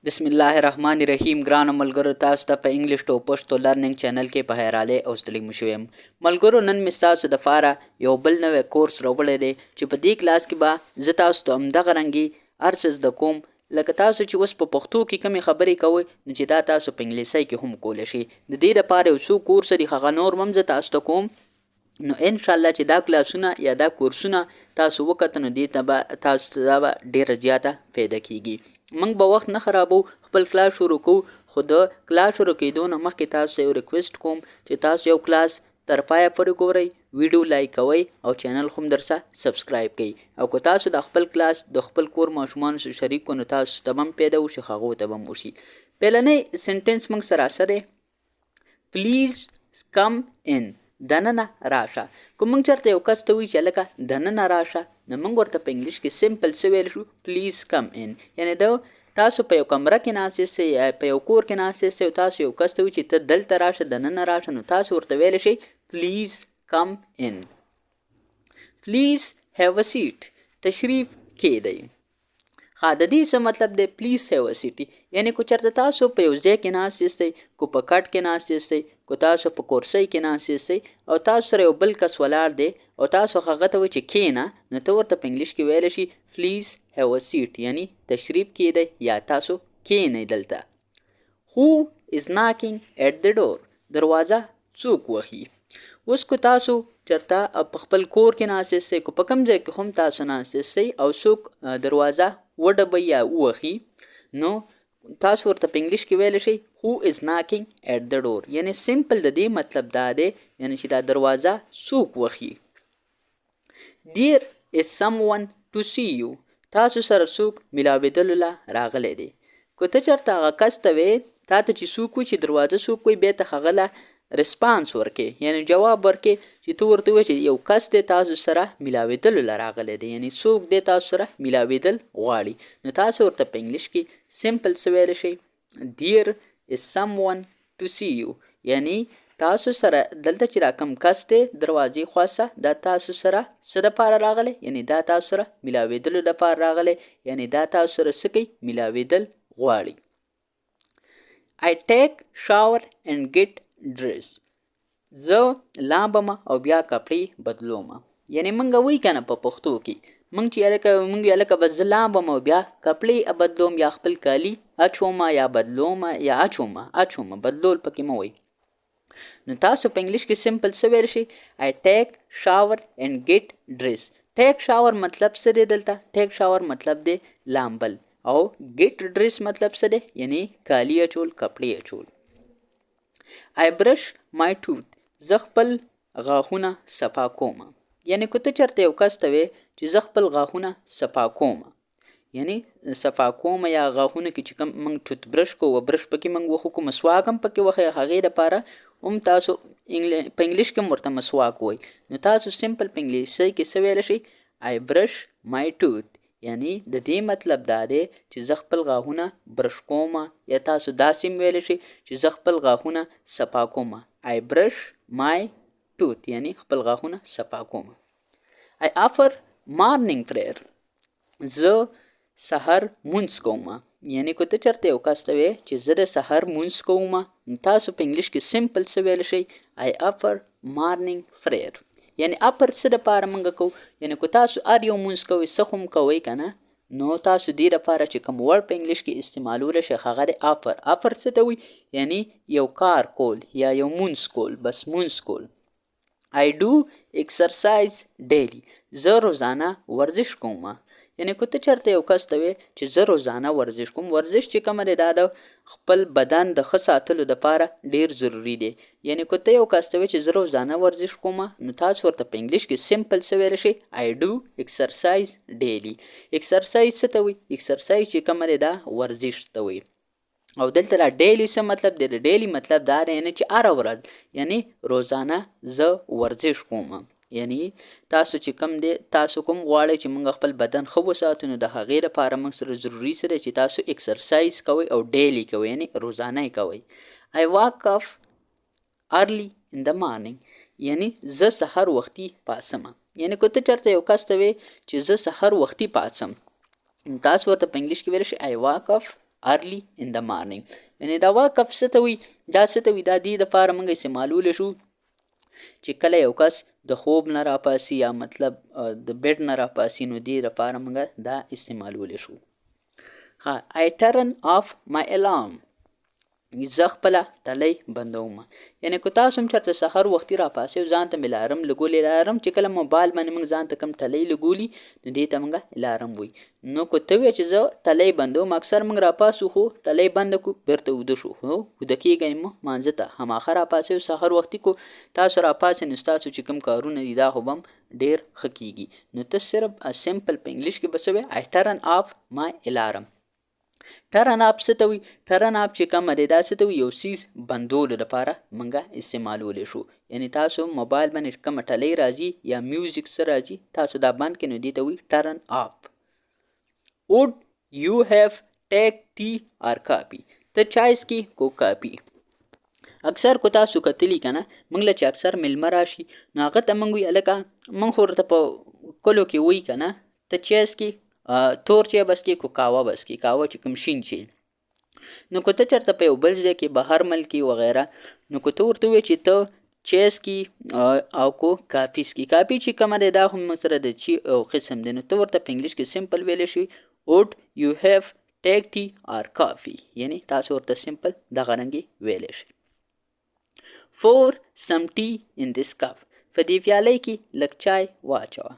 بسم الله الرحمن الرحیم ګرانو ملګرو تاسو ته په انګلیش ټو پښتو لرنینګ چینل کې په هیراله او ستړي مو شوم ملګرو نن می تاسو د فاره یو بل نوې کورس راوړی دی چې په دې کلاس کې به زه تاسو ته همدغه رنګي ارسز د کوم لکه تاسو چې اوس په پښتو کې کمی خبرې کوئ نو چې دا تاسو په انګلیسي کې هم کولی شئ د دې لپاره یو څو کورس دي هغه نور هم زه تاسو ته کوم نو ان شاء الله چې دا کلاسونه یا دا کورسونه تاسو وکړئ نو دې ته به تاسو ته به ډیره زیاته پیدا کیږي موږ به وخت نه خرابو خپل کلاس شروع کوو خو د کلاس شروع کېدو نه مخکې تاسو یو ریکویسټ کوم چې تاسو یو کلاس تر پایه پورې ګورئ ویډیو لایک کوئ او چینل هم درسه سبسکرایب کړئ او که تاسو د خپل کلاس د خپل کور ماشومانو سره شریک کړو نو تاسو ته هم پیدا وشي هغو ته هم وشي پیلنی سنټنس موږ سراسر پلیز کم ان دننه راشه کوم موږ چېرته یو کس ته وایي چې هلکه دننه راشه نو موږ ورته په انګلیش کې سمپل څه ویلی شو پلیز کم ان یعنی د تاسو په یو کمره کې ناست یاستئ یا په یو کور کې ناست یاستئ او تاسو یو کس ته وایي چې ته دلته راشه دننه راشه نو تاسو ورته ویلی شئ پلیز کم ان پلیز هیو ا سیټ تشریف کښېږدئ ها د دې څه مطلب دی پلیز هیو ا سیټ یعنی کو چېرته تاسو په یو ځای کې ناست یاستئ کو په کټ کې ناست یاستئ کو تاسو په کورسۍ کې ناست یاستئ او تاسو سره یو بل کس ولاړ دی او تاسو هغه ته وایئ چې کښېنه نو ته ورته په انګلیش کې ویلی شي پلیز هیو ا سیټ یعنی تشریف کښېږدئ یا تاسو کښېنئ دلته هو از ناکینګ ایټ د ډور دروازه څوک وهي اوس کو تاسو چېرته په خپل کور کې ناست یاستئ کو په کوم ځای کې هم تاسو ناست یاستئ او څوک دروازه وډبوي یا ووهي نو تاسو ورته په انګلیش کې ویلی شئ هو از ناکینګ ایټ د ډور یعنی سمپل د دې مطلب دا دی یعنی چې دا دروازه څوک وهي دیر از سم ون ټو سی یو تاسو سره څوک میلاوېدلو له راغلی دی که ته چېرته هغه کس ته وې تا ته چې څوک وایي چې دروازه څوک وایي بیا ته هغه له رسپانس ورکې یعنی جواب ورکې چې ته ورته وایې چې یو کس دی تاسو سره میلاوېدلو له راغلی دی یعنی څوک دی تاسو سره میلاوېدل غواړي نو تاسو ورته په انګلیش کې سمپل څه ویلی شئ دیر از سم ون ټو سی یو یعنی تاسو سره دلته چې را کوم کس دی دروازې خواڅه دا تاسو سره څه دپاره راغلی یعنی دا تاسو سره میلاوېدلو دپاره راغلی یعنی دا تاسو سره څه کوي میلاوېدل غواړي I take shower and get dress زه لامبم او بیا کپړې بدلوم یعنی موږ وایي که نه په پښتو کې موږ چې هلکه به زه لامبم او بیا کپړې بدلوم یا خپل کالي اچوم یا بدلوم یا اچوم بدلول پکې مه وایي نو تاسو په انګلیش کې سمپل څه ویلی شئ I take shower and get dress ټیک شاور مطلب څه دی دلته ټیک شاور مطلب دی لامبل او ګیټ ډریس مطلب څه دی یعنی کالي اچول کپړې اچول I brush my tooth زه خپل غاښونه صفا کوم یعنی که ته چېرته یو کس ته وې چې زه خپل غاښونه صفا کوم یعنی صفا کوم یا غاښونه کې چې کوم موږ ټوت برش کوو برش پکې موږ وخو کو مسواک هم پکې وښی هغې دپاره هم تاسو په انګلیش کې هم ورته مسواک وایي نو تاسو سمپل په انګلیسۍ کې څه ویلی شئ I brush my tooth یعنی د دې مطلب دا دی چې زه خپل غاښونه برش کوم یا تاسو داسې هم ویلی شئ چې زه خپل غاښونه صفا کوم I brush my tooth یعنی خپل غاښونه صفا کوم I offer morning prayer زه سحر مونځ کوم یعنی که ته چېرته یو کس ته وې چې زه د سحر مونځ کوم نو تاسو په انګلیش کې سمپل څه ویلی شئ I offer morning prayer یعنی اپر څه دپاره موږ کوو یعنی که تاسو هر یو مونځ کوئ څه خو هم کوئ که نه نو تاسو دې دپاره چې کوم ورډ په انګلیش کې استعمالولی شئ هغه دی اپر څه ته وایي یعنی یو کار کول یا یو مونځ کول بس مونځ کول I do exercise daily زه روزانه ورزش کوم یعنی که ته چېرته یو کس ته وې چې زه روزانه ورزش کوم ورزش چې کومه دی دا د خپل بدن د ښه ساتلو دپاره ډېر ضروري دی یعنی که ته یو کس ته وې چې زه روزانه ورزش کوم نو تاسو ورته په انګلیش کې سمپل څه ویلی شئ I do exercise daily exercise څه ته وایي exercise چې کومه دی دا ورزش ته وایي او دلته را ډیلی څه مطلب دی د ډیلی مطلب دا دی یعنی چې هره ورځ یعنی روزانه زه ورزش کوم یعنی تاسو چې کوم دی تاسو کوم غواړئ چې موږ خپل بدن ښه وساتو نو د هغې لپاره موږ سره ضروري څه دی چې تاسو اکسرسایز کوئ او ډیلی کوئ یعنی روزانه یې کوئ I wake up early in the morning یعنی زه سحر وختي پاڅم یعنی که ته چېرته یو کس ته وې چې زه سحر وختي پاڅم نو تاسو ورته په انګلیش کې ویلی شئ I wake up early in the morning. یعنی دا wake up څه ته وي؟ دا څه ته وي؟ دا دې دپاره موږ استعمالولی شو چې کله یو کس د خوب نه راپاسي یا مطلب د بیډ نه راپاسي نو دې دپاره موږ دا استعمالولی شو. ها I turn off my alarm. زه خپله ټلۍ بندوم. یعنې که تاسو هم چېرته سحر وختي راپاسئ او ځان ته مې الارم لګولی، الارم چې کله موبایل باندې موږ ځان ته کوم ټلۍ لګولي نو دې ته موږ الارم وایي. نو که ته وایې چې زه ټلۍ بندوم، اکثر موږ راپاسو خو ټلۍ بنده کړو بیرته ویده شو، هو ویده کېږئ مو مانځه ته هماخه راپاسئ او سحر وختي کو تاسو راپاسئ نو ستاسو چې کوم کارونه دي دا خو به هم ډېر ښه کېږي. نو ته صرف سمپل په انګلیش کې به څه وایې؟ I turn off my alarm. ټرن اپ څه ته وي؟ ټرن اپ چې کومه دی دا څه ته وي؟ یو څیز بندولو لپاره موږ استعمالولی شو. یعنې تاسو موبایل باندې کومه ټلۍ راځي یا میوزیک څه راځي تاسو دا بند کړئ نو دې ته وي ټرن اپ. would you have take tea or coffee؟ ته چای څکې کو کافي؟ اکثر کو تاسو کتلی که نه موږ له چې اکثر میلمه راشي نو هغه ته موږ وایي هلکه موږ خو ورته په کلو کې وایي که نه ته چای څکې تور چای بس کې کو کاوه بس کې کاوه چې کوم شین چای. نو که ته چېرته په یو بل ځای کې بهر ملک کې وغیره نو که ته ورته ووایې چې ته چای څکي او کو کافي څکي، کافي چې کومه دی دا هم سره د چی او قسم دی نو ته ورته په انګلیش کې سمپل ویلی شي would you have take tea or coffee. یعنې تاسو ورته سمپل دغه رنګې ویلی شي. pour some tea in this cup. په دې پیالۍ کې لږ چای واچوه.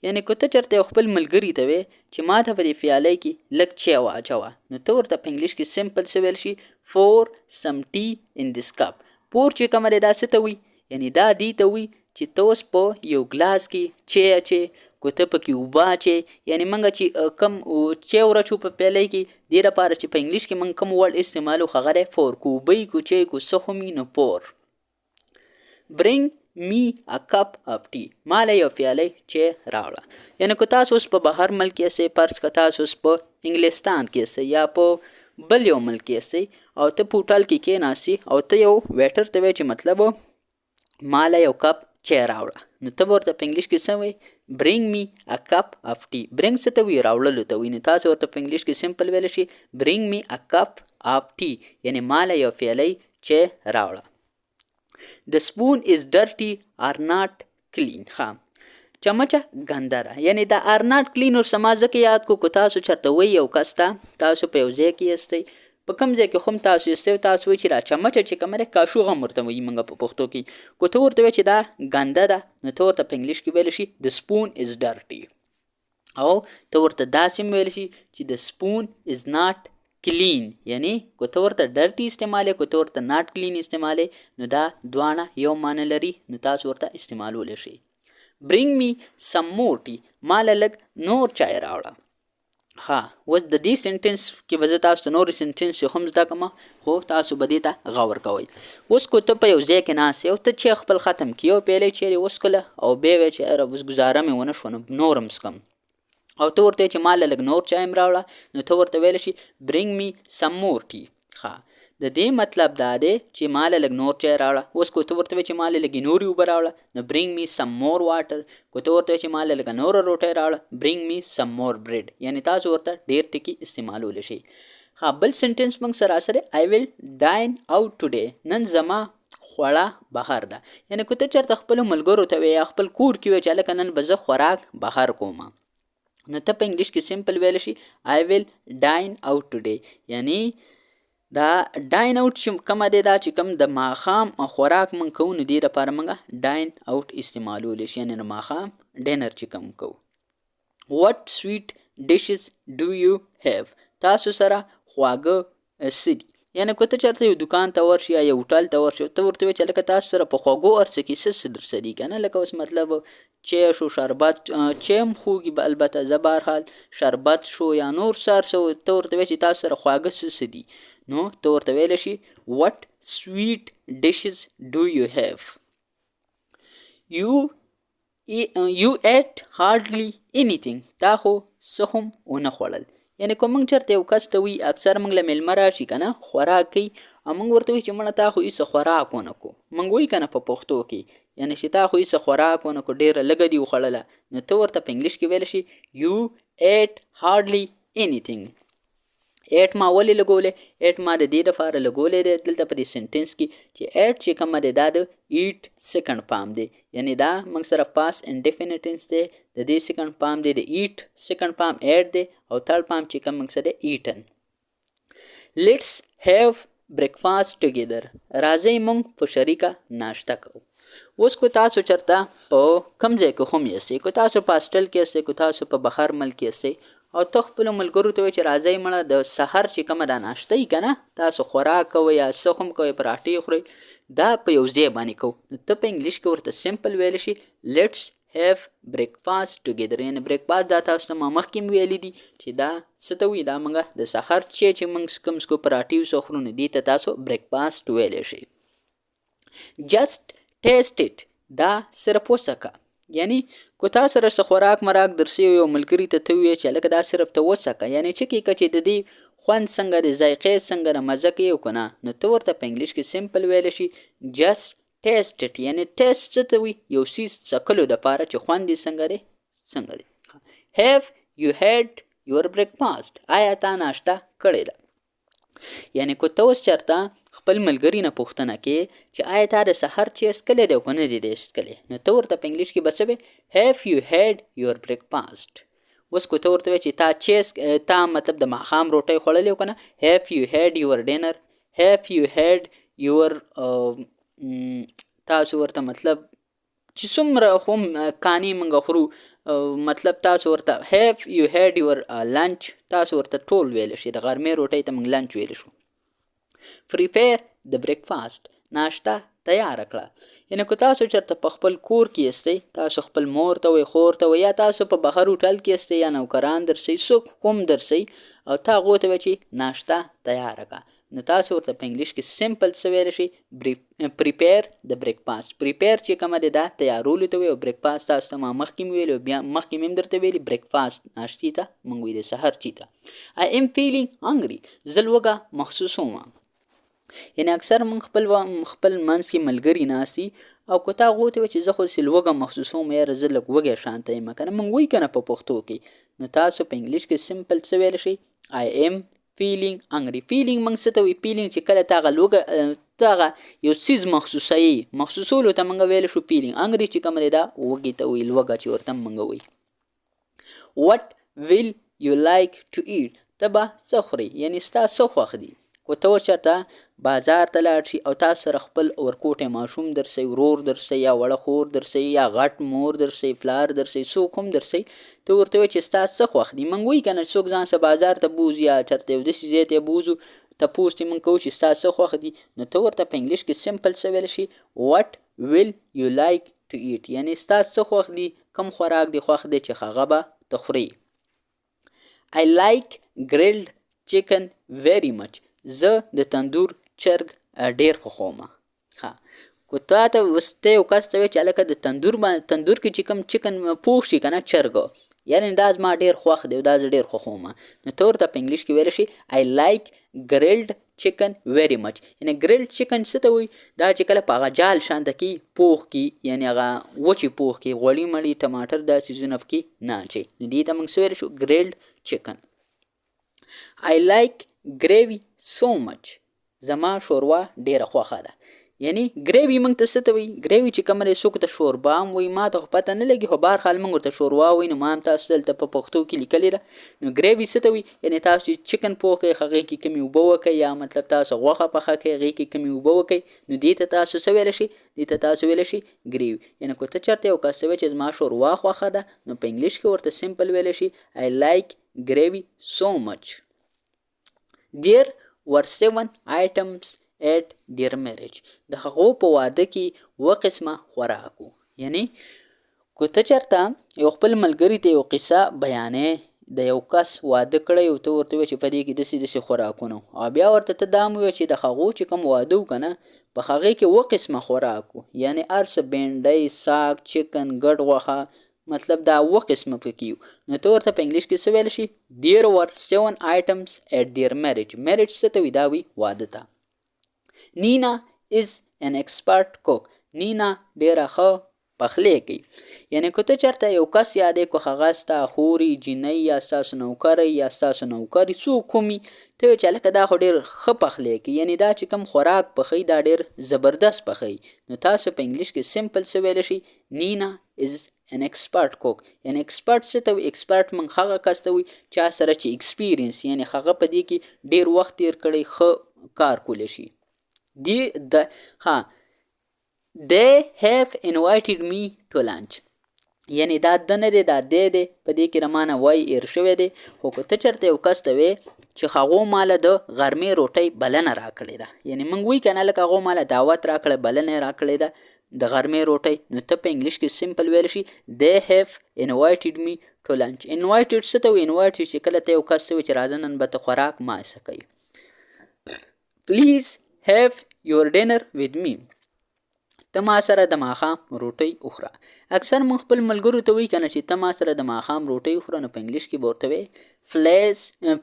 یعنې که ته چېرته یو خپل ملګري ته وې چې ما ته په دې پیالۍ کې لږ چای واچوه نو ته ورته په انګلیش کې سمپل څه ویل شي pour some tea in this cup. pour چې کومه دی دا څه ته وي؟ یعنې دا دې ته وي چې ته اوس په یو ګلاس کې چای اچې، که ته پکې اوبه اچې، یعنې موږ چې کم چای ورچو په پیالۍ کې دې لپاره چې په انګلیش کې موږ کوم ورډ استعمالو هغه دی pour. که اوبه یي، که چای، که څه هم وي نو pour. bring me a cup of tea. ماله یو پیاله چای راوړه. یعنې که تاسو اوس په بهر ملک کې یاستئ، فرض که تاسو اوس په انګلستان کې یاستئ یا په بل یو ملک کې یاستئ او ته په هوټل کې کېناستې او ته یو ویټر ته وایې چې مطلب ماله یو کپ چای راوړه نو ته به ورته په انګلیش کې څه وایې؟ bring me a cup of tea. bring څه ته وایي؟ راوړلو ته وایي. نو تاسو ورته په انګلیش کې سمپل ویلی شي bring me a cup of tea. یعنې ماله یو پیاله چای راوړه. The spoon is dirty or not clean. ها چمچه ګنده ده. یعنې دا are not clean ورسه ما ځکه یاد کو که تاسو چېرته وایي یو کس ته تاسو په یو ځای کې یاستئ، په کوم ځای کې خو هم تاسو یاستئ او تاسو وایي چې دا چمچه چې کومه دی کاشوغه هم ورته وایي موږ په پښتو کې، که ته ورته وایې چې دا ګنده ده نو ته ورته په انګلیش کې ویلی شي the spoon is dirty. او ته ورته داسې هم ویلی شي چې the spoon is not کلین. یعنی که ته ورته ډرټي استعمالې، که ته ورته ناټ کلین استعمالې نو دا دواړه یو معنی لري نو تاسو ورته استعمالولی شئ. برینګ می سم مور ټي. ماله لږ نور چای راوړه. ها اوس د دې سنټنس کې به زه تاسو ته نورې سنټنس هم زده کړم خو تاسو به دې ته غور کوئ. اوس که ته په یو ځای کې ناست یې او ته چای خپل ختم کړي یو پیالی چای دې وڅښله او بیا وایې چې یاره اوس ګزاره مې ونه شوه نو نور هم څښم او ته ورته چې ماله لږ نور چای هم راوړه نو ته ورته ویلی شي برینګ می سم مور ټي. ښه د دې مطلب دا دی چې ماله لږ نور چای راوړه. اوس که ته ورته وایې چې ماله لږې نورې اوبه راوړه نو برینګ می سم مور واټر. که ته ورته وایې چې ماله لږه نوره روټۍ راوړه برینګ می سم مور بریډ. یعنې تاسو ورته ډېر ټکي استعمالولی شئ. ها بل سنټنس موږ سراسر آی ویل ډاین آوټ ټوډے. نن زما خوړه بهر ده. یعنې که ته چېرته خپلو ملګرو ته وایې یا خپل کور کې وایې چې هلکه نن به زه خوراک بهر کوم نو ته په انګلیش کې سمپل ویلی شي آی ویل ډاین آوټ ټوډے. یعنی دا ډاین آوټ چې کومه دی دا چې کوم د ماښام خوراک موږ کوو نو دې دپاره موږ ډاین آوټ استعمالولی شي. یعنې د ماښام ډینر چې کوم کوو. وټ سویټ ډشز ډو یو هیو. تاسو سره خواږه څه دي. یعنې که ته چېرته یو دکان ته ورشي یا یو هوټل ته ورشي ته ورته وایې چې لکه تاسو سره په خوږو هر څه کې څه درسه دي که نه. لکه اوس مطلب چای شو، شربت، چای هم خوږي البته زه بهرحال شربت شو یا نور څه هر څه ته ورته وایې چې تاسو سره خواږه څه دي نو ته ورته ویلی شي وټ سویټ ډشز ډو یو هیو. یو ایټ هارډلی انیثینګ. تا خو څه هم ونه خوړل. یعنې که موږ چېرته یو کس ته وایي اکثر موږ له میلمه راشي که نه خوراک کوي او موږ ورته وایي چې مړه تا خو هېڅ خوراک ونه کړو. موږ وایي که نه په پښتو کې یعنې چې تا خو هېڅ خوراک ونه کړو ډېره لږه دې وخوړله نو ته ورته په انګلیش کې ویلی شي یو ایټ هارډلی انیثینګ. ایټ ما ولې لګولې؟ ایټ ما د دې دپاره لګولی دی دلته په دې سنټنس کې چې ایټ چې کومه دی دا د ایټ سیکنډ فارم دی، یعنې دا موږ سره پاس انډیفینټ ټینس دی، د دې سیکنډ فارم دی د ایټ سیکنډ فارم ایټ دی او تھرډ فارم چې کوم موږ سره دی ایټن. لیټس هیو بریکفاسټ ټوګیدر، راځئ موږ په شریکه ناشته کوو. اوس کو تاسو چېرته په کوم ځای کې هم یاستئ، که تاسو په هاسټل کې یاستئ، که تاسو په بهر ملک کې یاستئ او ته خپلو ملګرو ته وایې چې راځئ مړه د سحر چې کومه دا ناشته یي که نه تاسو خوراک کوئ یا څه هم کوئ پراټې خورئ دا په یو ځای باندې کوو، نو ته په انګلیش کې ورته سمپل ویلی شي لیټس هیو بریکفاسټ ټوګیدر، یعنې بریکفاسټ دا تاسو ته ما مخکې م ویلي دي چې دا څه ته وایي، دا موږ د سحر چې موږ کوم څکو پراټې وسو خورو نو دې ته تاسو بریکفاسټ ویلی شئ. جسټ ټیسټ اټ، دا صرف وڅکه، یعنی که تا سره څه خوراک مراک درسي یو ملګري ته ته ووایې چې هلکه دا صرف ته وڅکه، یعنې چکې که چې د دې خوند څنګه دی، ذایقې څنګه ده، مزه کوي او که نه، نو ته ورته په انګلیش کې سمپل ویلی شي جسټ ټیسټ اټ، یعنې ټیسټ څه ته وایي؟ یو څیز څکلو دپاره چې خوند یې څنګه دی څنګه دی. هیو یو هیډ یور بریکفاسټ، آیا تا ناشته کړې ده؟ یعنې که ته اوس چېرته خپل ملګري نه پوښتنه کې چې آیا تا د سحر چې څکلی دی او که نه دی دی څکلی، نو ته ورته په انګلیش کې به څه وې؟ هیو یو هیډ یور بریکفاسټ. اوس که ته ورته وایې چې تا مطلب د ماښام روټۍ خوړلې او که نه، هیو یو هیډ یور ډینر، هیو یو هیډ یور تاسو ورته مطلب چې څومره هم کانې موږ خورو مطلب تاسو ورته هیو یو هیډ یور لنچ، تاسو ورته ټول ویلی شي، د غرمې روټۍ ته موږ لنچ ویلی شو. پریپیر د بریکفاسټ، ناشته تیاره کړه، یعنې که تاسو چېرته په خپل کور کې یاستئ، تاسو خپل مور ته وایئ، خور ته وایئ، یا تاسو په بهر هوټل کې یاستئ یا نوکران درسئ، څوک هم درسئ او ته هغو ته وایئ چې ناشته تیاره کړه، نو تاسو ورته په انګلیش کې سمپل څه ویلی شئ؟ پریپیر د بریکفاسټ. پریپیر چې کومه دی دا تیارولو ته وایي او بریکفاسټ تاسو ته ما مخکې مې ویلي او بیا مخکې مې هم درته ویلي بریکفاسټ ناشتې ته موږ وایي د سحر چي ته. I am feeling hungry، زه لوږه محسوسوم، یعنې اکثر موږ خپل منځ کې ملګري ناست دي او که ته هغو ته وایې چې زه خو داسې لوږه محسوسوم یاره زه لږ وږی شانته یم که نه، موږ وایي که نه په پښتو کې، نو تاسو په انګلیش کې سمپل څه ویلی شئ؟ I am feeling hungry. feeling موږ څه ته وایي؟ feeling چې کله ته هغه لوږه ته هغه یو څیز محسوسوي، محسوسولو ته موږ ویلی شو feeling. hungry چې کومه دی دا وږي ته وایي، لوږه چې ورته موږ وایي. what will you like to eat، ته به څه خورې، یعنې ستا څه خوښ دي. که ته اوس چېرته بازار ته لاړ شي او تاسو سره خپل ورکوټی ماشوم درسئ، ورور درسئ یا وړه خور درسئ یا غټ مور درسئ، پلار درسئ، څوک هم درسئ، ته ورته وایې چې ستا څه خوښ دي. موږ وایي که نه څوک ځان سره بازار ته بوځي یا چېرته یو داسې ځای ته یې بوځو تپوس یې موږ کوو چې ستا څه خوښ دي، نو ته ورته په انګلیش کې سمپل څه ویلی شي؟ what will you like to eat، یعنې ستا څه خوښ دي، کوم خوراک دې خوښ دی چې هغه به ته خورې. I like grilled chicken very much، زه د تندور چرګ ډېر خوښوم. ښه، که تا ته اوس ته یو کس ته وایې چې هلکه د تندور کې چې کوم چکن پوخ شي که نه چرګ، یعنې دا زما ډېر خوښ دی او دا زه ډېر خوښوم، نو ته ورته په انګلیش کې ویلی شي I like grilled chicken very much. یعنې grilled chicken څه ته وایي؟ دا چې کله په هغه جال شانته کې پوخ کي، یعنې هغه وچې پوخ کي، غوړي مړي ټماټر دا څیزونه پکې نه اچوي، نو دې ته موږ څه ویلی شو؟ grilled chicken. I like gravy so much، زما شوروا ډېره خوښه ده. یعنې ګریوي موږ ته څه ته وایي؟ ګریوي چې کومه دی څوک ته شوربا هم وایي، ما ته خو پته نه لګي، خو بهرحال موږ ورته شوروا وایي، نو ما هم تاسو دلته په پښتو کې لیکلې ده. نو ګریوي څه ته وایي؟ یعنې تاسو چې چکن پوخ کړئ هغې کې کمې اوبه وکئ، یا مطلب تاسو غوښه پخه کړئ هغې کې کمې اوبه وکئ، نو دې ته تاسو څه ویلی شئ؟ دې ته تاسو ویلی شئ ګریوي. یعنې که ته چېرته یو کس ته وایې چې زما شوروا خوښه ده، نو په انګلیش کې ورته سمپل ویلی شئ I like gravy so much. There were 7 items at their marriage، د هغو په واده کې 2 قسمه خوراک و. یعنې که ته چېرته یو خپل ملګري ته یو قصه بیانې، د یو کس واده کړی او ته ورته وایې چې په دې کې داسې داسې خوراکونه و، او بیا ورته ته دا هم ووایې چې د هغو چې کوم واده و که نه په هغې کې 2 قسمه خوراک و، یعنې هر څه بینډۍ، ساګ، چکن، ګډ غوښه، مطلب دا 2 قسمه پکې وو، نو ته ورته په انګلیش کې څه ویلی شي؟ There were 7 items at their marriage. marriage څه ته وایي؟ دا وایي واده ته. نینا is an expert cook، نینا ډېره ښه پخلی کوي. یعنی که ته چېرته یو کس یادې کړو هغه ستا خورې جینۍ یا ستاسو نوکری یا ستاسو نوکر څوک هم وي ته وایې چې هلکه دا خو ډېر ښه پخلی کوي یعنی دا چې کوم خوراک پخوي دا ډېر زبردست پخوي نو تاسو په انګلیش کې سمپل څه ویلی شي نینا از an expert cook. یعنی expert څه ته وي expert موږ هغه کس ته وي چا سره چې experience یعنی هغه په دې کې ډېر وخت تېر کړی ښه کار کولی شي. They have invited me to lunch. یعنی دا د نه دی دا دی دی په دې کې رمانه وای ایر شوی دی خو که ته چېرته یو کس ته وې چې هغو ماله د غرمې روټۍ بلنه راکړې ده یعنی موږ وایي که نه لکه هغو ماله دعوت راکړی بلنه یې راکړې ده د غرمې روټۍ نو ته په انګلیش کې سمپل ویلی شي they have invited me to lunch. invited څه ته وایي invited چې کله ته یو کس ته وایي چې راځه نن به ته خوراک ما څه کوي. please have your dinner with me. ته ما سره د ماښام روټۍ وخوره. اکثر موږ خپل ملګرو ته وایي که نه چې ته ما سره د ماښام روټۍ وخوره نو په انګلیش کې به ورته وایې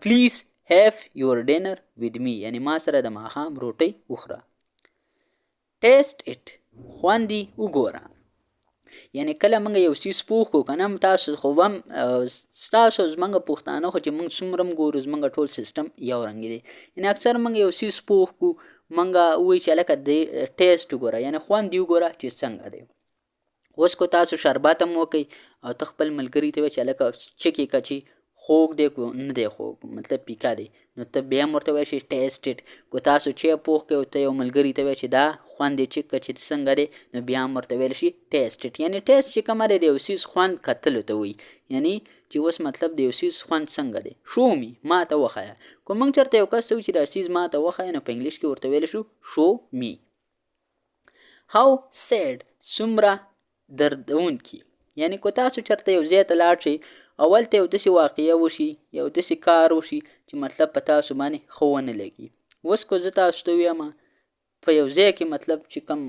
please have your dinner with me یعنی ما سره د ماښام روټۍ وخوره. taste it خوند یې وګوره. یعنی کله موږ یو څیز پوخ کړو که نه تاسو خو هم ستاسو زموږ پښتانه خو چې موږ څومره هم ګورو زموږ ټول سیسټم یو رنګ دی یعنی اکثر موږ یو څیز پوخ کړو موږ وایو چې هلکه د ټیسټ وګوره یعنی خوند یې وګوره چې څنګه دی. اوس کو تاسو شربت هم وکئ او ته خپل ملګري ته وایې چې هلکه چکې که چې خوږ دی که نه دی خوږ مطلب پیکا دی نو ته بیا هم ورته وایې چې ټیسټ کو تاسو چې پوخ کوئ ته یو ملګري ته وایې چې دا خوند یې چک که چې څنګه دی نو بیا هم ورته ویلی شي ټیسټ یعنی ټیسټ چې کومه دی د یو څیز خوند کتلو ته وایي یعنی چې اوس مطلب د یو څیز خوند څنګه دی شو می ما ته وښایه. که موږ چېرته یو کس ته وایو چې دا څیز ما ته وښایه نو په انګلیش کې ورته ویلی شو شو می. how sad څومره دردونکي یعنی که تاسو چېرته یو ځای ته لاړ شئ اول ته یو داسې واقعه وشي یو داسې کار وشي چې مطلب په تاسو باندې ښه ونه لګي. اوس که زه تاسو ته ویم په یو ځای کې مطلب چې کوم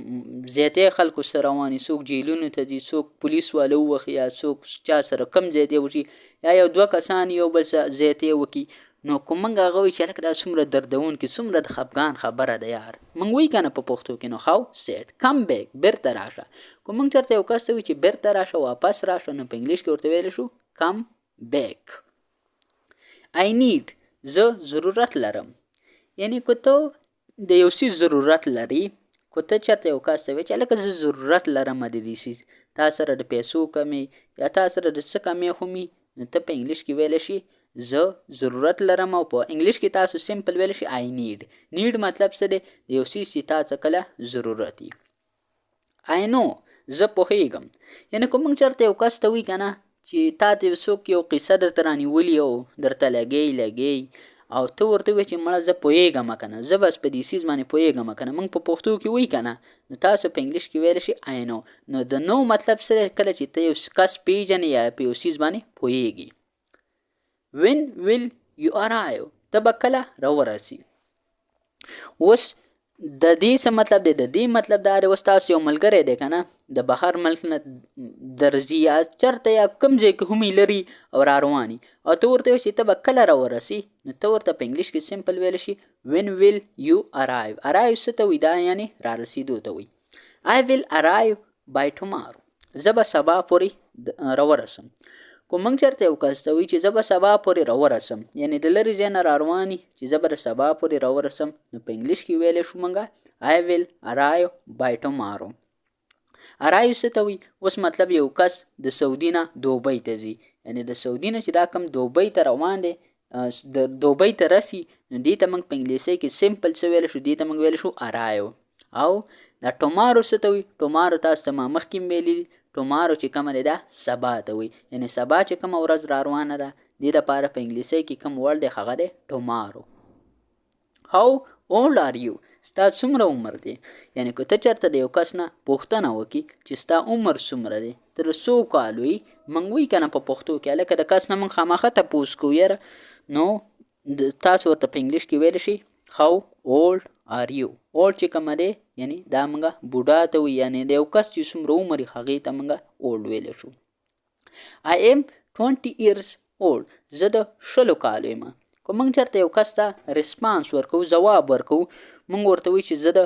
زیاتی خلکو سره رواني څوک جیلونو ته ځي څوک پولیس والا ووخي یا څوک چا سره کم زیاتی وشي یا یو دوه کسان یو بل سره زیاتی وکړي نو که موږ هغه وایي چې هلکه دا څومره دردونکې څومره د خفګان خبره ده یار موږ وایي که نه په پښتو کې نو how sad come back بیرته راشه. که موږ چېرته یو کس ته وایي چې بیرته راشه واپس راشه نو په انګلیش کې ورته ویلی شو come back. I need زه ضرورت لرم یعنی که ته د یو څیز ضرورت لري که ته چېرته یو کس ته وایې چې هلکه زه ضرورت لرم د دې څیز تا سره د پیسو کمې یا تا سره د څه کمې خو نو ته په انګلیش کې ویلی شي زه ضرورت لرم او په انګلیش کې تاسو سمپل ویلی شي I need مطلب څه دی د یو څیز چې تا ته کله ضرورت وي. I know زه پوهیږم یعنی که موږ چېرته یو کس ته وایي که نه چې تا ته څوک یو قصه درته رانیولي او درته لګی او ته ورته وایې چې مړه زه پوهیږم که نه زه بس په دې څیز باندې پوهیږم که نه موږ په پښتو کې وایي که نه نو تاسو په انګلیش کې ویلی شي I know. نو د نو مطلب څه دی کله چې ته یو کس پیژنې یا په یو څیز باندې پوهیږي. when will you arrive ته به کله راورسي. اوس د دې څه مطلب دی د دې مطلب دا دی اوس تاسو یو ملګری دی که نه د بهر ملک نه درځي یا چېرته یا کوم ځای کې هم لري او را رواني او ته ورته وایې چې ته به کله راورسي نو ته ورته په انګلیش کې سمپل ویلی شي when will you arrive. arrive څه ته وایي دا یعنې را رسېدو ته وایي. I will arrive by tomorrow زه به سبا پورې راورسم. که موږ چېرته یو کس ته وایي چې زه به سبا پورې راورسم یعنې د لرې ځای نه را رواني چې زه به سبا پورې راورسم نو په انګلیش کې ویلی شو موږ I will arrive by tomorrow. arrive څه ته وایي اوس مطلب یو کس د سعودي نه دوبۍ ته ځي یعنې د سعودي نه چې دا کوم دوبۍ ته روان دی د دوبۍ ته رسي نو دې ته موږ په انګلیسۍ کې سمپل څه ویلی شو دې ته موږ ویلی شو arrive. او دا ټومارو څه ته وایي ټومارو تاسو ته ما مخکې هم ویلي دي ټومارو چې کومه دی دا سبا ته وایي یعنې سبا چې کومه ورځ را روانه ده دې لپاره په انګلیسۍ کې کوم ورډ دی هغه دی ټومارو. how old are you ستا څومره عمر دی یعنې که ته چېرته د یو کس نه پوښتنه وکړي چې ستا عمر څومره دی ته د څو کالو یې موږ وایي که نه په پښتو کې هلکه د کس نه موږ خامخا تپوس کوو یاره نو تاسو ورته په انګلیش کې ویلی شي how old are you. old چې کومه دی یعنې دا موږ بوډا ته وایي یعنې د یو کس چې څومره عمر یې هغې ته موږ old ویلی شو. I am 20 years old زه د 20 کالو یم. که موږ چېرته یو کس ته ریسپانس ورکوو جواب ورکوو موږ ورته وایو چې زه د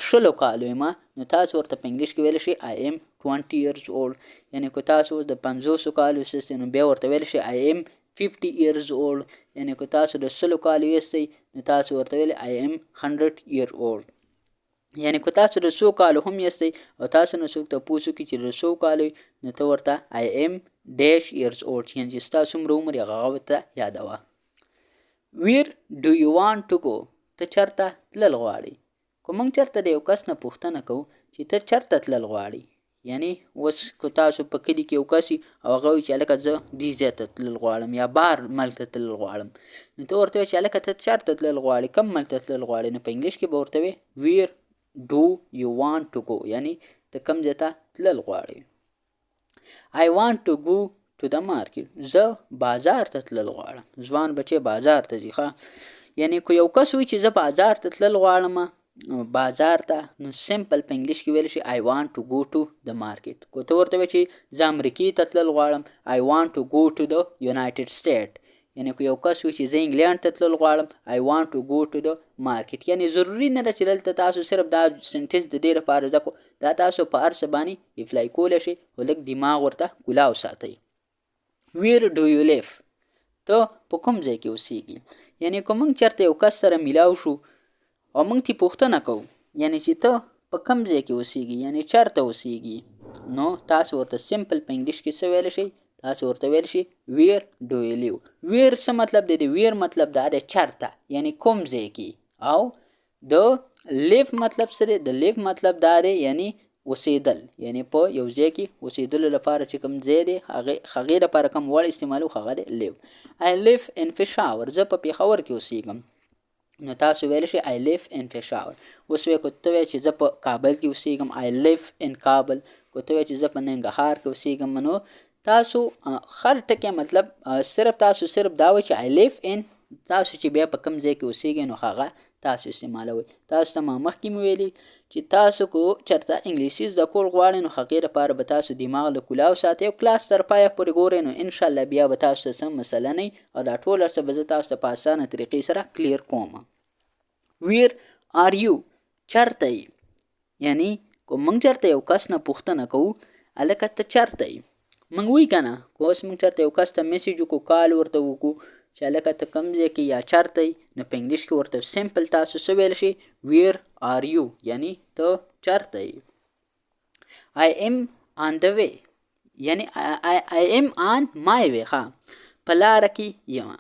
شلو کالو یم نو تاسو ورته په انګلیش کې ویلی شئ I am 20 years old. یعنې که تاسو د 50 کالو ایستی نو بیا ورته ویلی شئ I am 50 years old. یعنې که تاسو د 100 کالو ایستی نو تاسو ورته ویلی I am 100 year old. یعنې که تاسو د 100 کالو هم یستی او تاسو نه څوک تپوس وکړي چې د 100 کالو نو ته ورته I am dash years old. یعنې چې ستا څومره عمر یې هغه ورته یادوه. Where do you want to go؟ ته چېرته تلل غواړې؟ که موږ چېرته د یو کس نه پوښتنه کوو چې ته چېرته تلل غواړې، یعنې اوس که تاسو په کلي کې یو کس او هغه وایي چې هلکه زه دې ځای ته تلل غواړم یا بار ملک ته تلل غواړم، نو ته ورته وایې چې هلکه ته چېرته تلل غواړې، کوم ملک ته تلل غواړې، نو په انګلیش کې به ورته وایې Where do you want to go؟ یعنې ته کوم ځای ته تلل غواړې. I want to go to the market. زه بازار ته تلل غواړم. ځوان بچی بازار ته ځي ښه. یعنې که یو کس وایي چې زه بازار ته تلل غواړم بازار ته، نو سمپل په انګلیش کې ویلی شي I want to go to the market. که ته ورته وایې چې زه امریکې ته تلل غواړم I want to go to the United States. یعنې که یو کس وایي چې زه انګلینډ ته تلل غواړم I want to go to the market. یعنې ضروري نه ده چې دلته تاسو صرف دا سنټنس د دې لپاره زده کړو، دا تاسو په هر څه باندې اپلای کولی شئ، خو لږ دماغ ورته کلاو ساتئ. Where do you live؟ ته په کوم ځای کې اوسیږي؟ یعنې که موږ چېرته یو کس سره میلاو شو او موږ ترې پوښتنه کوو یعنې چې ته په کوم ځای کې اوسیږي، یعنې چېرته اوسیږي، نو تاسو ورته سمپل په انګلیش کې څه ویلی شئ؟ تاسو ورته ویلی شئ Where do you live؟ ویر څه مطلب دی؟ د ویر مطلب دا دی چېرته، یعنې کوم ځای کې، او د لیف مطلب څه دی؟ د لیف مطلب دا دی یعنې اوسېدل، یعنې په یو ځای کې اوسېدلو لپاره چې کوم ځای دی هغې لپاره کوم وړ استعمالو هغه دی لیو. I live in Peshawar. زه په پېښور کې اوسېږم، نو تاسو ویلی شئ I live in Peshawar. اوس وایې که ته وایې چې زه په کابل کې اوسېږم I live in Kabul. که ته وایې چې زه په ننګرهار کې اوسېږم، نو تاسو هر ټکی مطلب صرف دا وایي چې I live in، تاسو چې بیا په کوم ځای کې اوسېږئ نو هغه تاسو استعمالوئ. تاسو ته ما مخکې مې ویلي چې تاسو که چېرته انګلیسي زده کول غواړئ نو هغې لپاره به تاسو دماغ له کلاو ساتئ او کلاس تر پایه پورې ګورئ، نو انشاءالله بیا به تاسو ته څه مسله نه وي او دا ټول هر څه به زه تاسو ته په اسانه طریقې سره کلیر کوم. Where are you؟ چېرته یې؟ یعنې که موږ چېرته یو کس نه پوښتنه کوو هلکه ته چېرته یې، موږ وایو که نه، که اوس موږ چېرته یو کس ته میسیج وکړو، کال ورته وکړو چې هلکه ته کوم ځای کې یا چېرته یې، نو په انګلیش کې ورته سمپل تاسو څه ویلی شئ Where are you؟ یعنې ته چېرته یې. I am on the way. یعنې I am on my way. ښه، په لاره کې یم.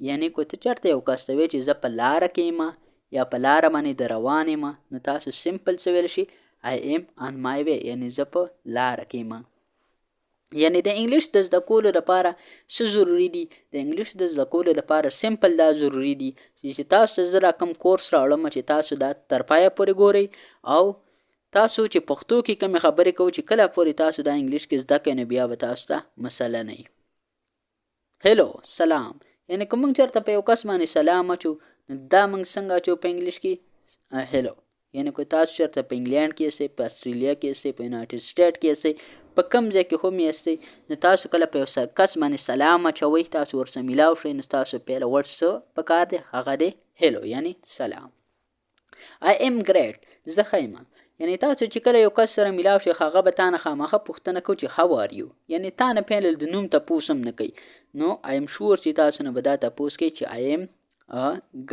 یعنې که ته چېرته یو کس ته وایې چې زه په لاره کې یم یا په لاره باندې د روان یم، نو تاسو سمپل څه ویلی شئ I am on my way. یعنې زه په لاره کې یم. یعنې د انګلیش د زده کولو لپاره څه ضروري دي؟ د انګلیش د زده کولو لپاره سمپل دا ضروري دي چې تاسو ته زه را کوم کورس راوړم چې تاسو دا تر پایه پورې ګورئ، او تاسو چې پښتو کې کومې خبرې کوئ چې کله پورې تاسو دا انګلیش کې زده کړئ نو بیا به تاسو ته مسله نه وي. هلو، سلام. یعنې که موږ چېرته په یو کس باندې سلام اچو نو دا موږ څنګه اچو په انګلیش کې؟ هلو. یعنې که تاسو چېرته په انګلینډ کې یاستئ، په اسټرالیا کې یاستئ، په یونایټډ سټیټ کې یاستئ، په کوم ځای کې هم یاستئ، نو تاسو کله په یو کس باندې سلام اچوئ، تاسو ورسره میلاو شئ، نو تاسو پیله ورډ څه پکار دی؟ هغه دی هلو، یعنې سلام. I am great. زه ښه یم. یعنې تاسو چې کله یو کس سره میلاو شئ هغه به تا نه خامخا پوښتنه کوي چې how are you؟ یعنې تا نه پیله د نوم تپوس هم نه کوي، نو I am sure چې تاسو نه به دا تپوس کوي چې I am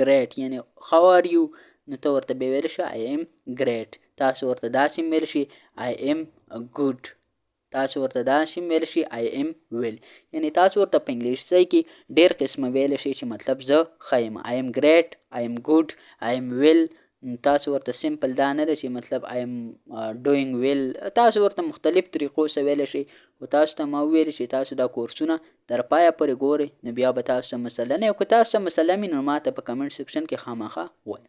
great. یعنې how are you؟ نو ته ورته بیا ویلی شئ I am great. تاسو ورته داسې ویلی شئ I am good. تاسو ورته داسې ویلی شئ I am well. یعنې تاسو ورته په انګلیسۍ کې ډېر قسمه ویلی شئ چې مطلب زه ښه یم. I am great, I am good, I am well. تاسو ورته سمپل دا نه ده چې مطلب I am doing well. تاسو ورته مختلف طریقو سره ویلی شئ، خو تاسو ته ما وویلې چې تاسو دا کورسونه تر پایه پورې ګورئ نو بیا به تاسو ته مسله نه وي. که تاسو ته مسله وي نو ما ته په کمنټ سیکشن کې خامخا ووایئ.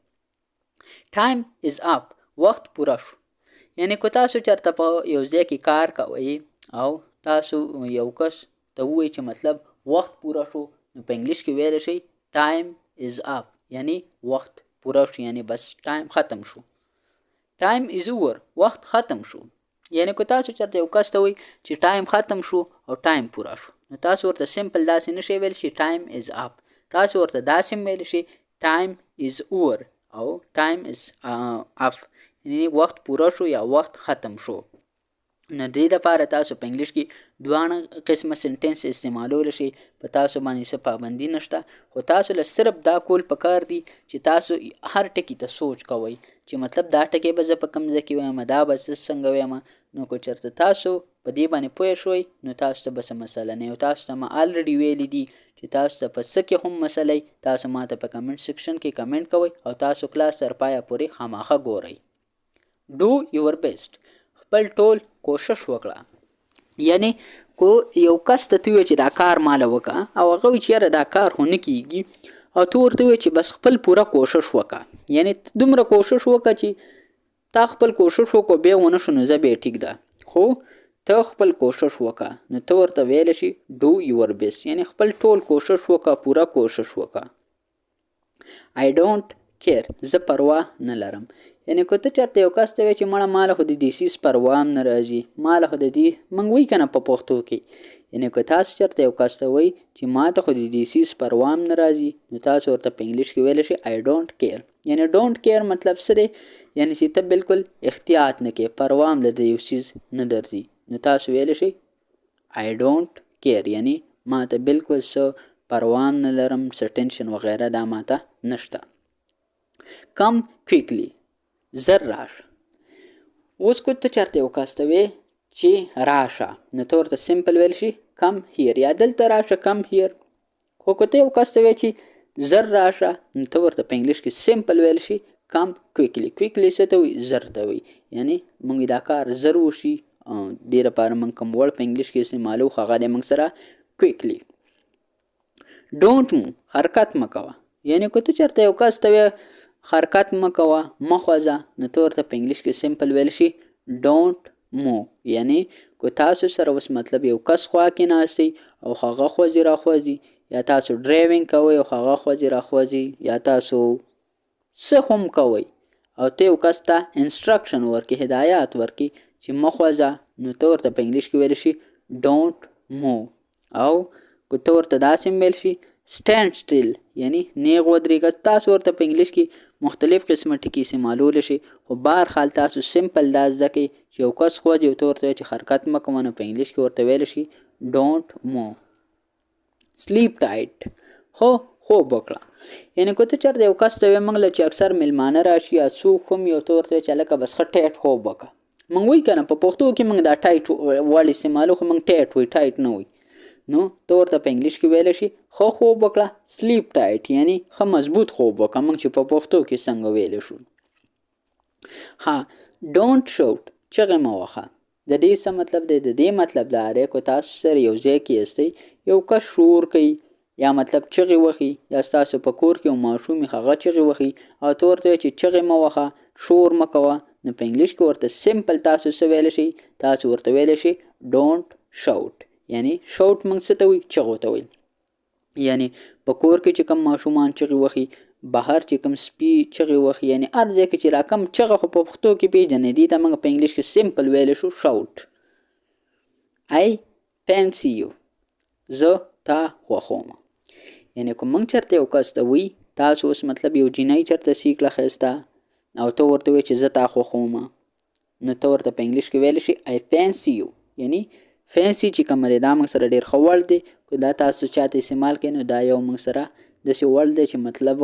Time is up. وخت پوره شو. یعنې که تاسو چېرته په یو ځای کې کار کوئ او تاسو یو کس ته ووایئ چې مطلب وخت پوره شو، نو په انګلیش کې ویلی شئ Time is up. یعنې وخت پوره شو، یعنې بس ټایم ختم شو. Time is over. وخت ختم شو. یعنې که تاسو چېرته یو کس ته وایئ چې ټایم ختم شو او ټایم پوره شو، نو تاسو ورته سمپل داسې نه شئ ویلی چې Time is up. تاسو ورته داسې ویلی شئ Time is over او Time is off. یعنی وخت پوره شو یا وخت ختم شو. نو دې دپاره تاسو په انګلیش کې دواړه قسمه سنټنس استعمالولی شئ. په تاسو باندې څه پابندي نشته، خو تاسو له صرف دا کول پکار دي چې تاسو هر ټکي ته سوچ کوئ چې مطلب دا ټکی به زه په کوم ځای کې وایم، دا به زه څنګه وایم. نو که چېرته تاسو په دې باندې پوه شوئ نو تاسو ته به څه مسله نه وي. تاسو ته ما الریډي ویلي دي چې تاسو ته په څه کې هم مسله وي، تاسو ما ته په کمنټ سیکشن کې کمنټ کوئ او تاسو کلاس تر پایه پورې خامخا ګورئ. ډو یور بیسټ، خپل ټول کوشش وکړه. یعنی کو یو کس ته وایي چې دا کار ماله وکړه او هغه وایي چې یاره دا کار خو نه کېږي، او ته ورته وایي چې بس خپل پوره کوشش وکړه. یعنی دومره کوشش وکړه چې تا خپل کوشش وکړو بیا ونه شو نو زه بیا ټیک ده، خو ته خپل کوشش وکړه. نو ته ورته ویلی شي ډو یور بیسټ، یعنی خپل ټول کوشش وکړه، پوره کوشش وکړه. I don't care، زه پروا نه لرم. یعنی که ته چېرته یو کس ته وایې چې مړه ماله خو د دې څیز پروا هم نه راځي، ماله خو د دې موږ وایي که نه په پښتو کې. یعنی که تاسو چېرته یو کس ته وایي چې ما ته خو د دې څیز پروا هم نه راځي، نو تاسو ورته په انګلیش کې ویلی شئ I don't care. یعنی don't care مطلب څه دی؟ یعنی چې ته بالکل احتیاط نه کوې، پروا هم له د یو څیز نه درځي، نو تاسو ویلی شئ I don't care. یعنی ما ته بالکل څه پروا هم نه لرم، څه ټینشن وغیره دا ما ته نشته. Come quickly، زر راشه. اوس که ته چېرته یو کس ته وایې چې راشه، نو ته ورته سمپل ویلی شي کم هیر، یا دلته راشه کم هیر. خو که ته یو کس ته وایې چې زر راشه، نو ته ورته په انګلیش کې سمپل ویلی شي کم کویکلی. کویکلی څه ته وایي؟ زر ته وایي. یعنی موږ دا کار زر وشي، دې لپاره موږ کوم ورډ په انګلیش کې استعمالو هغه دی موږ سره کویکلی. ډونټ مو، حرکت مه کوه. یعنی که ته چېرته یو کس ته وایې حرکت مه کوه، مه خوځه، نو ته ورته په انګلیش کې سمپل ویلی شي ډونټ مو. یعنی که تاسو سره اوس مطلب یو کس خوا کې ناستی او هغه خوځي را خوځي، یا تاسو ډرایوینګ کوئ او هغه خوځي را خوځي، یا تاسو څه هم کوئ او ته یو کس ته انسټرکشن ورکړي، هدایات ورکړي چې مه خوځه، نو ته ورته په انګلیش کې ویلی شي ډونټ مو. او که ته ورته داسې ویل شي سټینډ سټیل، یعنی نیغ ودرېږه. تاسو ورته په انګلیش کې مختلف قسمه ټکي استعمالولی شي، خو بهرحال تاسو سمپل دا زده کړئ چې یو کس خوځي او ته ورته وایې چې حرکت مه کوه، نو په انګلیش کې ورته ویلی شي ډونټ مو. سلیپ ټایټ، خو خوب وکړه. یعنی که ته چېرته یو کس ته وایې موږ له چې اکثر میلمانه راشي یا څوک هم، یو ته ورته وایې چې هلکه بس ښه ټایټ خوب وکړه. موږ وایي که نه په پښتو کې موږ دا ټایټ ورډ استعمالو، خو موږ ټایټ وایي، ټایټ نه وایي. نو ته ورته په انګلیش کې ویلی شي ښه خوب وکړه، سلیپ ټایټ، یعنی ښه مضبوط خوب وکړه، موږ چې په پښتو کې څنګه ویلی شو. ها، ډونټ شوټ، چغې مه وهه. د دې څه مطلب دی؟ د دې مطلب دا دی که تاسو سره یو ځای کې یاستئ، یو کس شور کوي یا مطلب چغې وهي، یا ستاسو په کور کې یو ماشوم وي هغه چغې وهي او ته ورته وایې چې چغې مه وهه، شور مه کوه، نو په انګلیش کې ورته سمپل تاسو څه ویلی شئ؟ تاسو ورته ویلی شئ ډونټ شوټ. یعنی شوټ موږ څه ته وایي؟ چغو ته وایي. یعنی په کور کې چې کوم ماشومان چغې وهي، بهر چې کوم سپي چغې وهي، یعنی هر ځای کې چې را کوم چغه خو په پښتو کې پېژنئ، دې ته موږ په انګلیش کې سمپل ویلی شو شوټ. I fancy you، زه تا خوښوم. یعنی که موږ چېرته یو کس ته وایي تاسو اوس مطلب یو جینۍ چېرته سي کړه ښایسته او ته ورته وایې چې زه تا خوښوم، نو ته ورته په انګلیش کې ویلی شي I fancy you. یعنی فینسی چې کومه دی دا موږ سره ډېر ښه ورډ دی، که دا تاسو چاته استعمال کړئ نو دا یو موږ سره داسې ورډ دی چې مطلب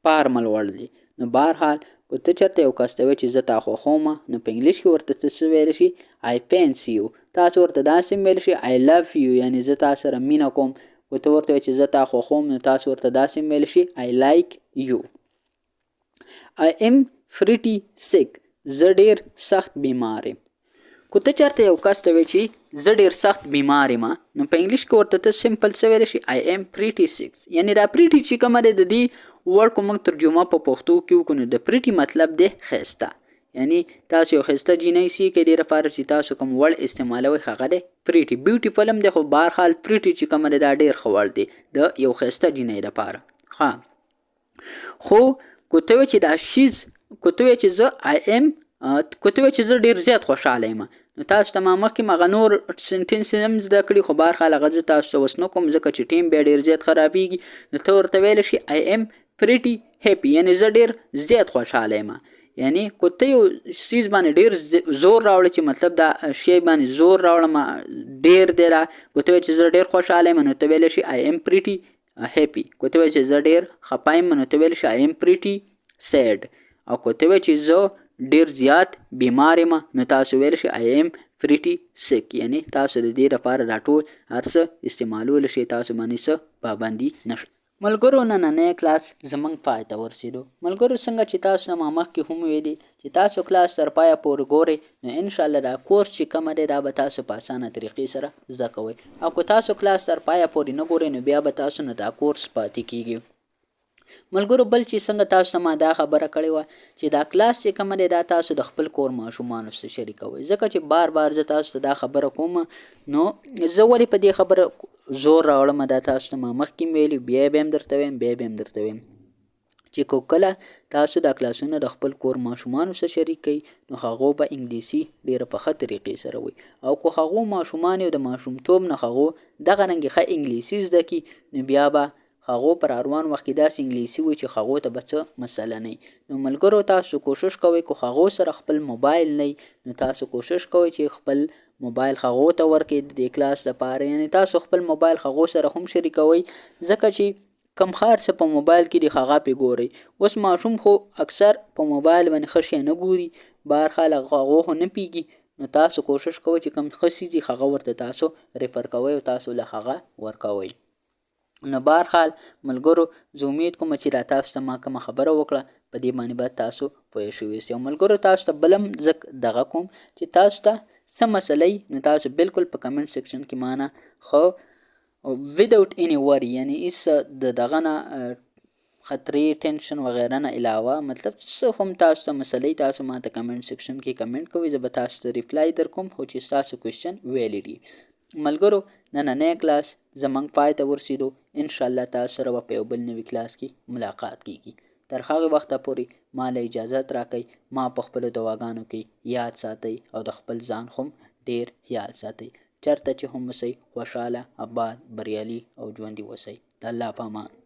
فارمل ورډ دی. نو بهرحال که ته چېرته یو کس ته وایې چې زه تا خوښوم، نو په انګلیش کې ورته څه ویلی شي I fancy you. تاسو ورته داسې ویلی شي I love you، یعنی زه تا سره مینه کوم. که ته ورته وایې چې زه تا خوښوم، نو تاسو ورته داسې ویلی شي I like you. I am pretty sick، زه ډېر سخت بیمار یم. که ته چېرته یو کس ته وایې چې زه ډېر سخت بیمار یم، نو په انګلیش کې ورته ته سمپل څه ویلی شي I am pretty sick. یعنی دا پریټي چې کومه دی د دې ورډ که موږ ترجمه په پښتو کې وکړو نو د پریټي مطلب دی ښایسته. یعنی تاسو یو ښایسته جینۍ سي که دې لپاره چې تاسو کوم ورډ استعمالوئ هغه دی پریټي. بیوټیفل هم دی، خو بهرحال پریټي چې کومه دی دا ډېر ښه ورډ دی د یو ښایسته جینۍ لپاره. ښه، خو که ته وایې چې دا شیز، که ته وایې چې زه که ته وایې چې زه ډېر زیات خوشحاله یم، نو تاسو ته ما مخکې هغه نور سنټنس هم زده کړي، خو بهرحال هغه زه تاسو ته اوس نه کوم ځکه چې ټیم بیا ډېر زیات خرابېږي. نو ته ورته ویلی شي I am pretty happy، یعنی زه ډېر زیات خوشحاله یم. یعنی کو ته یو سیز باندې ډیر زور راوړي چې مطلب دا شی باندې زور راوړم ډیر دی را کو ته چې زه ډیر خوشاله یم نو ته ویل شي I am pretty happy کو ته چې زه ډیر خپه یم نو ته ویل شي I am pretty sad او کو ته چې زه ډیر زیات بیمار یم نو تاسو ویل شي I am pretty sick یعنی تاسو د دې لپاره راټول هر څه استعمالول شي تاسو باندې څه پابندي نشته ملګرو نننی کلاس زمونږ پای ته ورسېدو ملګرو څنګه چې تاسو ما مخکې هم ویلي چې تاسو کلاس تر پایه پورې ګورئ نو انشاءالله دا کورس چې کومه دی دا به تاسو په اسانه طریقې سره زده کوئ او که تاسو کلاس تر پایه پورې نه ګورئ نو بیا به تاسو نه دا کورس پاتې کیږي ملګرو بل چې څنګه تاسو ما دا خبره کړې وه چې دا کلاس چې کومه دی دا تاسو د خپل کور ماشومانو سره شریکوئ ځکه چې بار بار زه تاسو ته دا خبره کوم نو زه ولې په دې خبره زور راوړم دا تاسو ته ما مخکې ویلي بیا به هم درته ویم چې کو کله تاسو دا کلاسونه د خپل کور ماشومانو سره شریک کړئ نو هغو به انګلیسي ډیره په ښه طریقې سره وي او که هغو ماشومان یو د ماشومتوب نه هغو دغه رنګې ښه انګلیسي زده کړي نو بیا به هغو پر روان وخت کې داسې انګلیسي وي چې هغو ته به څه مسله نه نو ملګرو تاسو کوشش کوئ که هغو سره خپل موبایل نه نو تاسو کوشش کوئ چې خپل موبایل هغو ته ورکړئ د کلاس لپاره یعنی تاسو خپل موبایل هغو سره هم شریکوئ ځکه چې کم خار څه په موبایل کې دی هغه پې ګورئ اوس ماشوم خو اکثر په موبایل باندې ښه شی نه ګوري بهرحال هغو خو نه پیږي نو تاسو کوشش کوئ چې کم ښه څیز هغه ورته تاسو ریفر کوئ او تاسو له هغه ورکوئ نو بهرحال ملګرو زه امید کوم چې را تاسو ته ما کومه خبره وکړه په دې باندې به تاسو پوه شوي یاست او ملګرو تاسو ته بل هم زه دغه کوم چې تاسو ته څه مسئله نو تاسو بالکل په کمنټ سیکشن کې مانه خو without any worry یعنی هیڅ د دغه نه خطرې ټینشن وغیره نه علاوه مطلب څه هم تاسو ته مسئلې تاسو ما ته کمنټ سیکشن کې کمنټ کوئ زه به تاسو ته ریپلای در کوم خو چې ستاسو کوېشن ویلډ وي ملګرو نننی کلاس زمونږ پای ته ورسېدو انشاءالله تاسو سره به په یو بل نوي کلاس کې ملاقات کیږي تر هغې وخته پورې ما له اجازت راکئ ما په خپلو دواګانو کې یاد ساتئ او د خپل ځان هم ډیر خیال ساتئ چرته چې هم اوسئ خوشحاله آباد بریالي او ژوندي اوسئ د الله په امان